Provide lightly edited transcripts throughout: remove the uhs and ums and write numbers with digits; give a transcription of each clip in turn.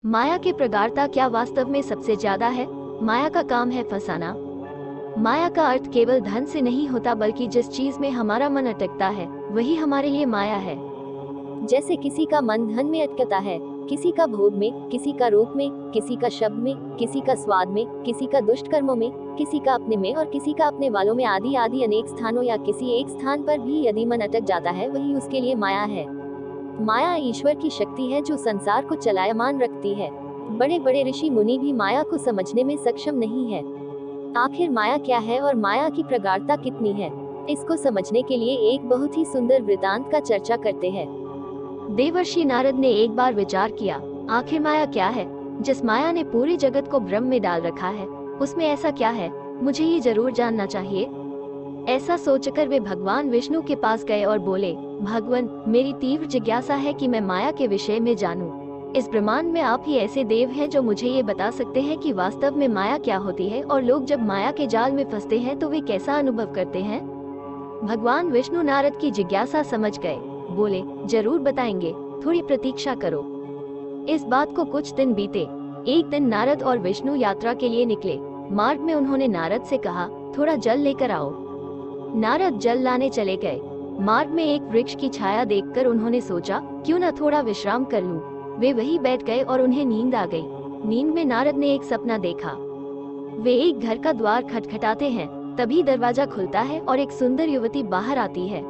माया की प्रगाढ़ता क्या वास्तव में सबसे ज्यादा है? माया का काम है फंसाना। माया का अर्थ केवल धन से नहीं होता, बल्कि जिस चीज में हमारा मन अटकता है वही हमारे लिए माया है। जैसे किसी का मन धन में अटकता है, किसी का भोग में, किसी का रूप में, किसी का शब्द में, किसी का स्वाद में, किसी का दुष्ट कर्मों में, किसी का अपने में और किसी का अपने वालों में, आदि आदि अनेक स्थानों या किसी एक स्थान पर भी यदि मन अटक जाता है वही उसके लिए माया है। माया ईश्वर की शक्ति है जो संसार को चलायमान रखती है। बड़े बड़े ऋषि मुनि भी माया को समझने में सक्षम नहीं है। आखिर माया क्या है और माया की प्रगाढ़ता कितनी है, इसको समझने के लिए एक बहुत ही सुंदर वृतांत का चर्चा करते हैं। देवर्षि नारद ने एक बार विचार किया, आखिर माया क्या है? जिस माया ने पूरे जगत को भ्रम में डाल रखा है, उसमें ऐसा क्या है? मुझे ये जरूर जानना चाहिए। ऐसा सोचकर वे भगवान विष्णु के पास गए और बोले, भगवान, मेरी तीव्र जिज्ञासा है कि मैं माया के विषय में जानूं। इस ब्रह्मांड में आप ही ऐसे देव हैं जो मुझे ये बता सकते हैं कि वास्तव में माया क्या होती है, और लोग जब माया के जाल में फंसते हैं तो वे कैसा अनुभव करते हैं। भगवान विष्णु नारद की जिज्ञासा समझ गए, बोले, जरूर बताएंगे, थोड़ी प्रतीक्षा करो। इस बात को कुछ दिन बीते। एक दिन नारद और विष्णु यात्रा के लिए निकले। मार्ग में उन्होंने नारद से कहा, थोड़ा जल लेकर आओ। नारद जल लाने चले गए। मार्ग में एक वृक्ष की छाया देखकर उन्होंने सोचा, क्यों न थोड़ा विश्राम कर लूं। वे वहीं बैठ गए और उन्हें नींद आ गई। नींद में नारद ने एक सपना देखा। वे एक घर का द्वार खटखटाते हैं, तभी दरवाजा खुलता है और एक सुंदर युवती बाहर आती है।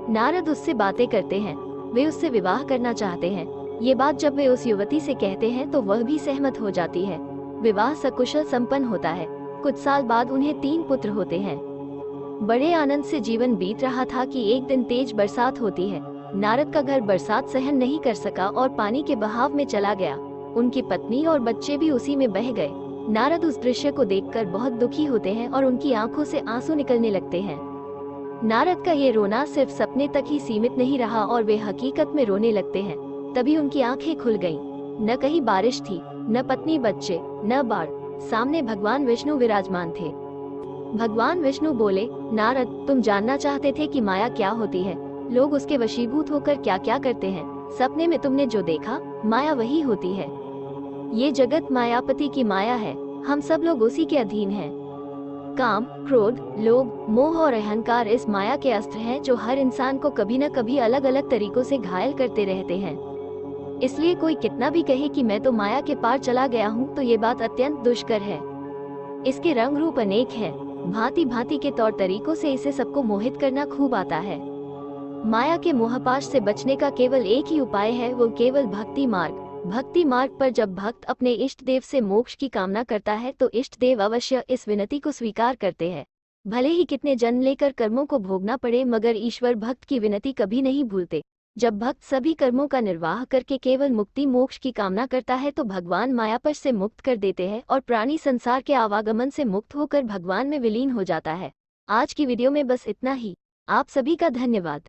नारद उससे बातें करते हैं, वे उससे विवाह करना चाहते हैं। ये बात जब वे उस युवती से कहते हैं तो वह भी सहमत हो जाती है। विवाह सकुशल संपन्न होता है। कुछ साल बाद उन्हें 3 पुत्र होते हैं। बड़े आनंद से जीवन बीत रहा था कि एक दिन तेज बरसात होती है। नारद का घर बरसात सहन नहीं कर सका और पानी के बहाव में चला गया। उनकी पत्नी और बच्चे भी उसी में बह गए। नारद उस दृश्य को देखकर बहुत दुखी होते हैं और उनकी आंखों से आंसू निकलने लगते हैं। नारद का ये रोना सिर्फ सपने तक ही सीमित नहीं रहा और वे हकीकत में रोने लगते हैं। तभी उनकी आंखें खुल गईं। न कहीं बारिश थी, न पत्नी बच्चे, न बाढ़। सामने भगवान विष्णु विराजमान थे। भगवान विष्णु बोले, नारद, तुम जानना चाहते थे कि माया क्या होती है, लोग उसके वशीभूत होकर क्या क्या करते हैं। सपने में तुमने जो देखा, माया वही होती है। ये जगत मायापति की माया है। हम सब लोग उसी के अधीन हैं। काम, क्रोध, लोभ, मोह और अहंकार इस माया के अस्त्र हैं जो हर इंसान को कभी न कभी अलग अलग तरीकों से घायल करते रहते हैं। इसलिए कोई कितना भी कहे कि मैं तो माया के पार चला गया हूँ, तो ये बात अत्यंत दुष्कर है। इसके रंग रूप अनेक हैं। भांति भांति के तौर तरीकों से इसे सबको मोहित करना खूब आता है। माया के मोहपाश से बचने का केवल एक ही उपाय है, वो केवल भक्ति मार्ग। भक्ति मार्ग पर जब भक्त अपने इष्ट देव से मोक्ष की कामना करता है तो इष्ट देव अवश्य इस विनती को स्वीकार करते हैं। भले ही कितने जन्म लेकर कर्मों को भोगना पड़े, मगर ईश्वर भक्त की विनती कभी नहीं भूलते। जब भक्त सभी कर्मों का निर्वाह करके केवल मुक्ति मोक्ष की कामना करता है तो भगवान मायापश से मुक्त कर देते हैं और प्राणी संसार के आवागमन से मुक्त होकर भगवान में विलीन हो जाता है। आज की वीडियो में बस इतना ही। आप सभी का धन्यवाद।